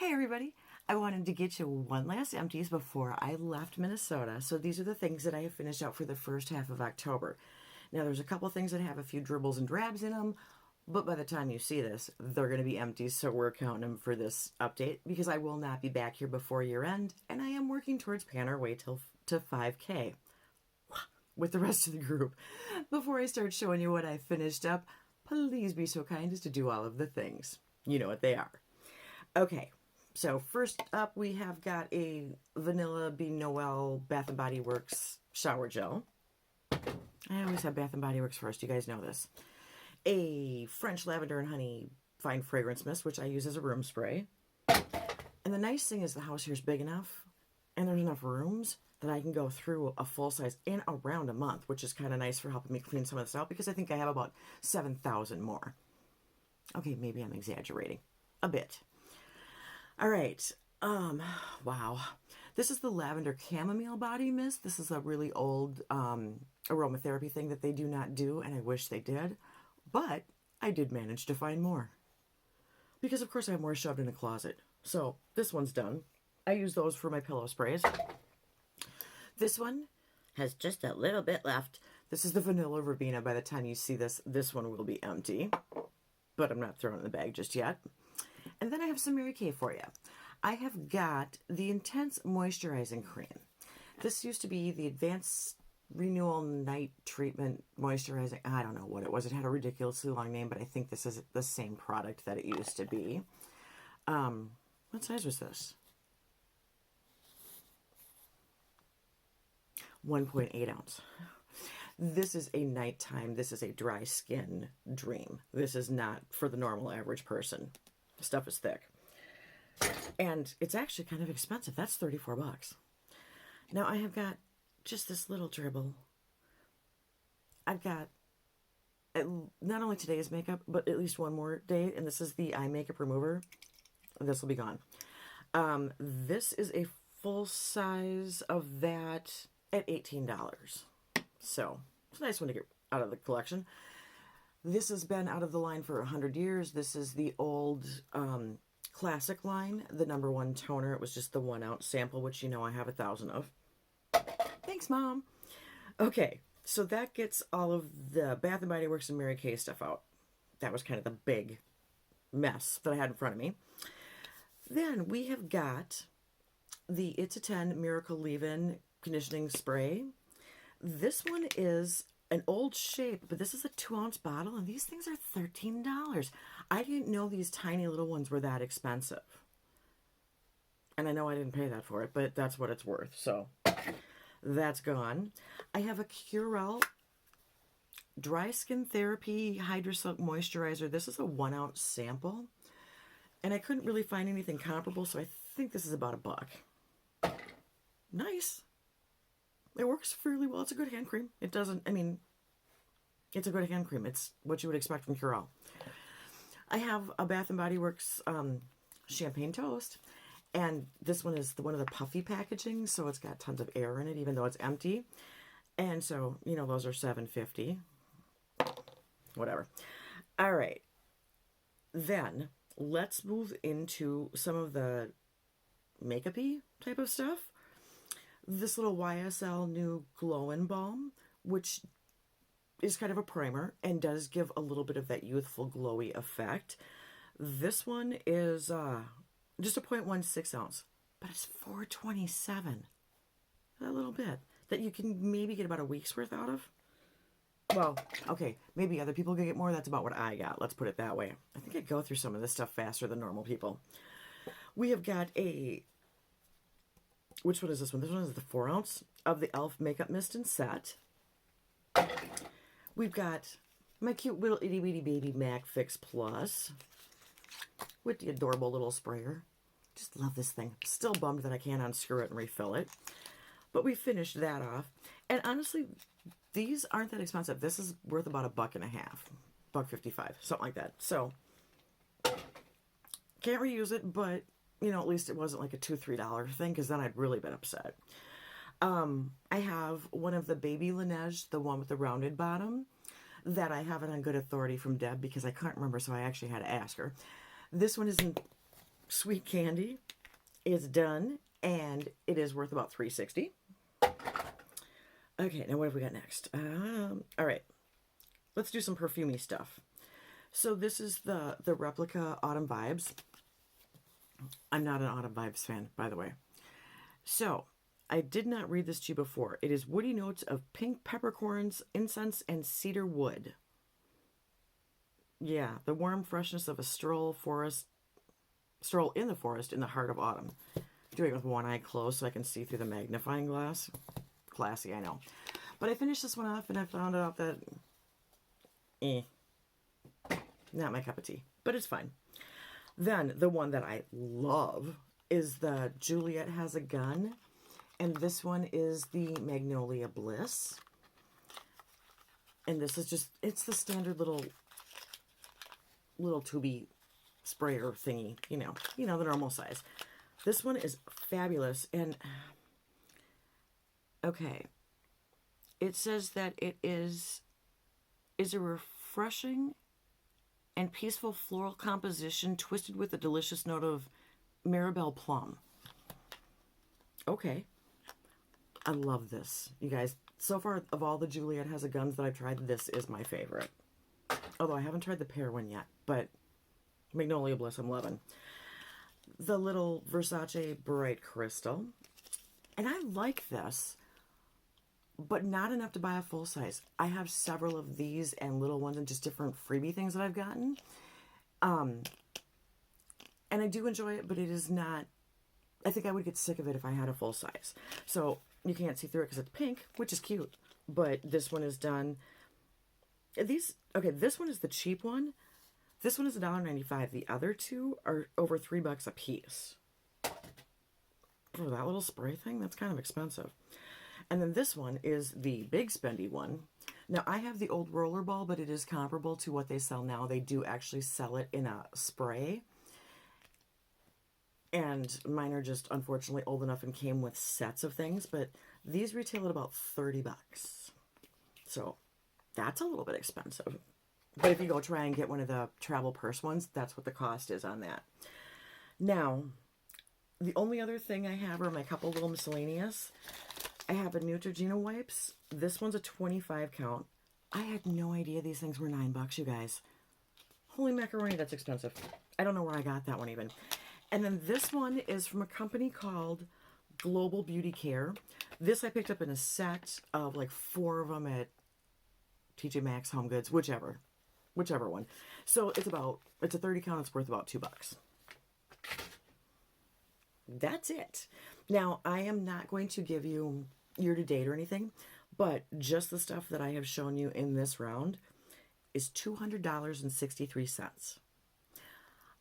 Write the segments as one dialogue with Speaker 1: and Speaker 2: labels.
Speaker 1: Hi everybody! I wanted to get you one last empties before I left Minnesota. So these are the things that I have finished out for the first half of October. Now there's a couple things that have a few dribbles and drabs in them, but by the time you see this, they're going to be empties, so we're counting them for this update because I will not be back here before year end, and I am working towards paying our way to 5K with the rest of the group. Before I start showing you what I finished up, please be so kind as to do all of the things. You know what they are. Okay, so first up we have got a Vanilla Be Noel Bath & Body Works shower gel. I always have Bath & Body Works first, you guys know this. A French Lavender and Honey Fine Fragrance Mist, which I use as a room spray. And the nice thing is the house here is big enough and there's enough rooms that I can go through a full size in around a month, which is kind of nice for helping me clean some of this out because I think I have about 7,000 more. Okay, maybe I'm exaggerating a bit. All right. Wow. This is the Lavender Chamomile Body Mist. This is a really old aromatherapy thing that they do not do, and I wish they did. But I did manage to find more. Because, of course, I have more shoved in the closet. So, this one's done. I use those for my pillow sprays. This one has just a little bit left. This is the Vanilla Verbena. By the time you see this, this one will be empty. But I'm not throwing it in the bag just yet. And then I have some Mary Kay for you. I have got the Intense Moisturizing Cream. This used to be the Advanced Renewal Night Treatment Moisturizing. I don't know what it was. It had a ridiculously long name, but I think this is the same product that it used to be. What size was this? 1.8 ounce. This is a nighttime. This is a dry skin dream. This is not for the normal average person. The stuff is thick. And it's actually kind of expensive. That's 34 bucks. Now I have got just this little dribble. I've got not only today's makeup, but at least one more day. And this is the eye makeup remover. This will be gone. This is a full size of that at $18. So it's a nice one to get out of the collection. This has been out of the line for 100 years. This is the old classic line, the #1 toner. It was just the 1 ounce sample, which you know I have 1,000 of. Thanks, Mom. Okay, so that gets all of the Bath & Body Works and Mary Kay stuff out. That was kind of the big mess that I had in front of me. Then we have got the It's a 10 Miracle Leave-In Conditioning Spray. This one is an old shape, but this is a 2 ounce bottle, and these things are $13. I didn't know these tiny little ones were that expensive. And I know I didn't pay that for it, but that's what it's worth. So that's gone. I have a Curel Dry Skin Therapy Hydro Silk Moisturizer. This is a 1 ounce sample. And I couldn't really find anything comparable, so I think this is about $1. Nice. It works fairly well. It's a good hand cream. It doesn't, I mean, it's a good hand cream. It's what you would expect from Curel. I have a Bath & Body Works Champagne Toast. And this one is one of the puffy packaging, so it's got tons of air in it, even though it's empty. And so, you know, those are $7.50. Whatever. All right. Then, let's move into some of the makeup-y type of stuff. This little YSL new Glow-In Balm, which is kind of a primer and does give a little bit of that youthful glowy effect. This one is just a 0.16 ounce, but it's $4.27. A little bit that you can maybe get about a week's worth out of. Well, okay, maybe other people can get more. That's about what I got. Let's put it that way. I think I go through some of this stuff faster than normal people. We have got a... Which one is this one? This one is the 4 ounce of the e.l.f. Makeup Mist and Set. We've got my cute little itty bitty baby MAC Fix Plus with the adorable little sprayer. Just love this thing. Still bummed that I can't unscrew it and refill it. But we finished that off. And honestly, these aren't that expensive. This is worth about $1.50, $1.55, something like that. So, can't reuse it, but... You know, at least it wasn't like a $2, $3 thing, because then I'd really been upset. I have one of the Baby Laneige, the one with the rounded bottom, that I have it on good authority from Deb, because I can't remember, so I actually had to ask her. This one is in Sweet Candy is done, and it is worth about $3.60. Okay, now what have we got next? All right, let's do some perfumey stuff. So this is the replica Autumn Vibes. I'm not an Autumn Vibes fan, by the way. So I did not read this to you before. It is woody notes of pink peppercorns, incense, and cedar wood. Yeah, the warm freshness of a stroll in the forest in the heart of autumn. Doing it with one eye closed so I can see through the magnifying glass. Classy, I know. But I finished this one off and I found out that, not my cup of tea, but it's fine. Then the one that I love is the Juliet Has a Gun. And this one is the Magnolia Bliss. And this is just, it's the standard little tubey sprayer thingy, you know, the normal size. This one is fabulous. And okay, it says that it is a refreshing and peaceful floral composition twisted with a delicious note of Maribel plum. Okay, I love this, you guys. So far, of all the Juliet Has a Guns that I've tried, this is my favorite. Although I haven't tried the pear one yet, but Magnolia Bliss I'm loving. The little Versace Bright Crystal. And I like this, but not enough to buy a full size. I have several of these and little ones and just different freebie things that I've gotten. And I do enjoy it, but it is not, I think I would get sick of it if I had a full size. So you can't see through it because it's pink, which is cute. But this one is done. This one is the cheap one. This one is $1.95. The other two are over $3 a piece. For that little spray thing, that's kind of expensive. And then this one is the big spendy one. Now, I have the old rollerball, but it is comparable to what they sell now. They do actually sell it in a spray. And mine are just, unfortunately, old enough and came with sets of things. But these retail at about $30. So that's a little bit expensive. But if you go try and get one of the travel purse ones, that's what the cost is on that. Now, the only other thing I have are my couple little miscellaneous. I have a Neutrogena Wipes. This one's a 25 count. I had no idea these things were $9, you guys. Holy macaroni, that's expensive. I don't know where I got that one even. And then this one is from a company called Global Beauty Care. This I picked up in a set of like 4 of them at TJ Maxx, Home Goods, whichever one. So it's a 30 count. It's worth about $2. That's it. Now, I am not going to give you year to date or anything, but just the stuff that I have shown you in this round is $200.63.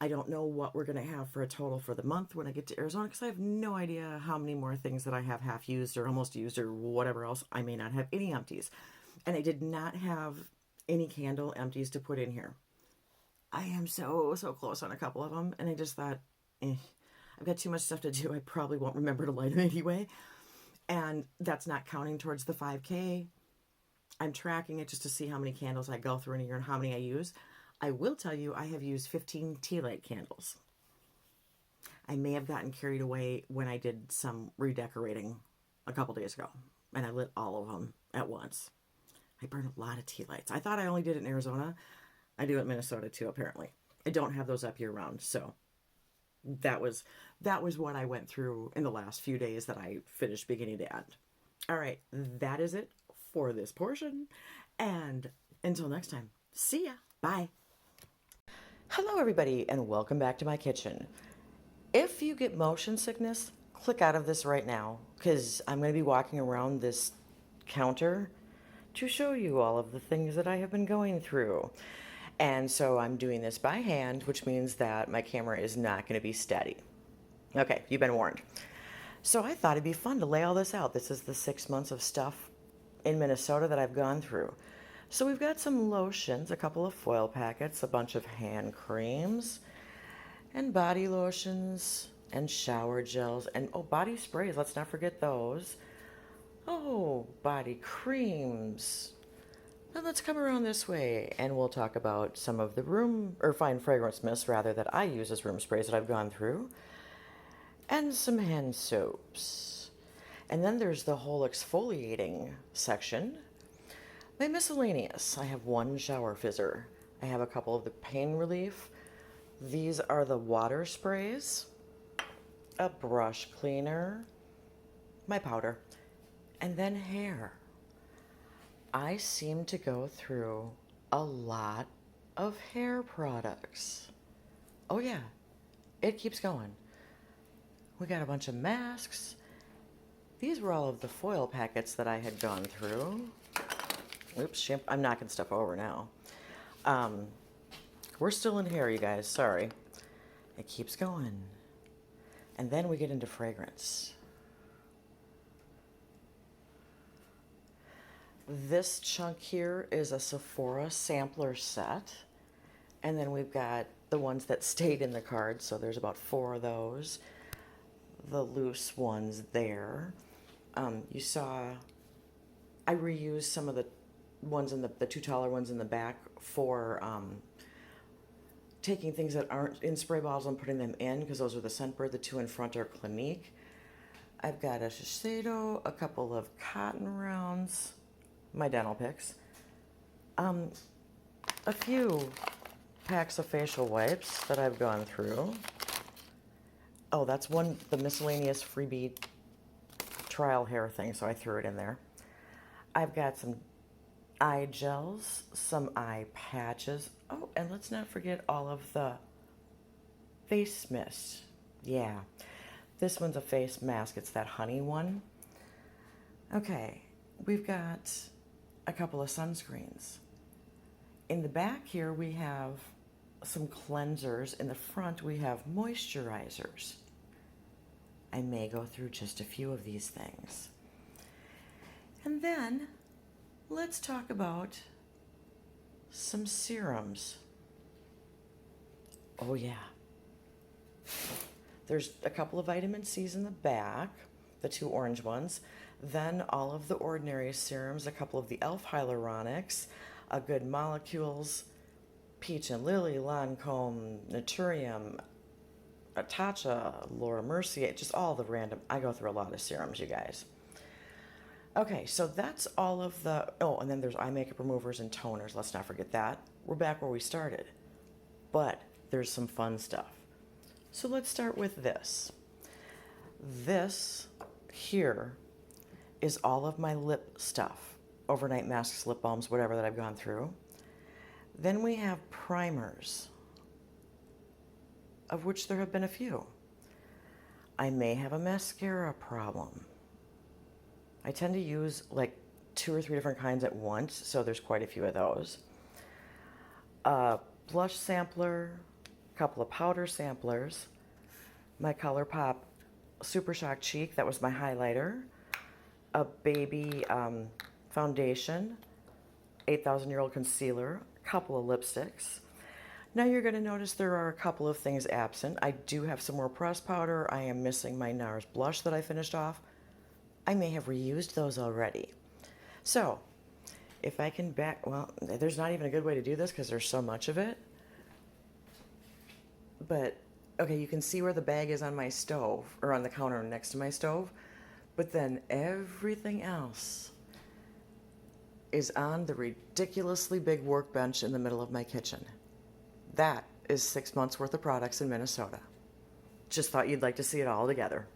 Speaker 1: I don't know what we're going to have for a total for the month when I get to Arizona, because I have no idea how many more things that I have half used or almost used or whatever else. I may not have any empties. And I did not have any candle empties to put in here. I am so close on a couple of them, and I just thought, I've got too much stuff to do. I probably won't remember to light them anyway. And that's not counting towards the 5K. I'm tracking it just to see how many candles I go through in a year and how many I use. I will tell you, I have used 15 tea light candles. I may have gotten carried away when I did some redecorating a couple days ago, and I lit all of them at once. I burn a lot of tea lights. I thought I only did it in Arizona. I do it in Minnesota too, apparently. I don't have those up year round, so that was what I went through in the last few days that I finished beginning to end. All right, that is it for this portion. And until next time, see ya. Bye. Hello, everybody, and welcome back to my kitchen. If you get motion sickness, click out of this right now, because I'm going to be walking around this counter to show you all of the things that I have been going through. And so I'm doing this by hand, which means that my camera is not going to be steady. Okay, you've been warned. So I thought it'd be fun to lay all this out. This is the 6 months of stuff in Minnesota that I've gone through. So we've got some lotions, a couple of foil packets, a bunch of hand creams, and body lotions, and shower gels, and body sprays. Let's not forget those. Oh, body creams. Then let's come around this way and we'll talk about some of the room, or fine fragrance mists rather, that I use as room sprays that I've gone through, and some hand soaps. And then there's the whole exfoliating section. My miscellaneous. I have one shower fizzer. I have a couple of the pain relief. These are the water sprays, a brush cleaner, my powder, and then hair. I seem to go through a lot of hair products. Oh yeah, it keeps going. We got a bunch of masks. These were all of the foil packets that I had gone through. Oops, I'm knocking stuff over now. We're still in hair, you guys, sorry. It keeps going. And then we get into fragrance. This chunk here is a Sephora Sampler set. And then we've got the ones that stayed in the card, so there's about 4 of those. The loose ones there. You saw I reused some of the ones in the 2 taller ones in the back for taking things that aren't in spray bottles and putting them in, because those are the Scentbird. The 2 in front are Clinique. I've got a Shiseido, a couple of cotton rounds, my dental picks, a few packs of facial wipes that I've gone through. Oh, that's the miscellaneous freebie trial hair thing, so I threw it in there. I've got some eye gels, some eye patches. Oh, and let's not forget all of the face mist. Yeah, this one's a face mask. It's that honey one. Okay, we've got a couple of sunscreens. In the back here, we have some cleansers. In the front, we have moisturizers. I may go through just a few of these things. And then let's talk about some serums. Oh yeah. There's a couple of vitamin C's in the back, the 2 orange ones. Then all of the ordinary serums, a couple of the e.l.f. hyaluronics, a Good Molecules, Peach and Lily, Lancome, Naturium, Tatcha, Laura Mercier, just all the random. I go through a lot of serums, you guys. Okay, so that's all of the, oh, and then there's eye makeup removers and toners. Let's not forget that. We're back where we started. But there's some fun stuff. So let's start with this. This here is all of my lip stuff. Overnight masks, lip balms, whatever that I've gone through. Then we have primers, of which there have been a few. I may have a mascara problem. I tend to use like 2 or 3 different kinds at once, so there's quite a few of those. Blush sampler, a couple of powder samplers, my ColourPop Super Shock Cheek, that was my highlighter, a baby foundation, 8,000-year-old concealer, a couple of lipsticks. Now you're going to notice there are a couple of things absent. I do have some more pressed powder. I am missing my NARS blush that I finished off. I may have reused those already. So, if I can well, there's not even a good way to do this because there's so much of it. But, okay, you can see where the bag is on my stove, or on the counter next to my stove. But then everything else is on the ridiculously big workbench in the middle of my kitchen. That is 6 months worth of products in Minnesota. Just thought you'd like to see it all together.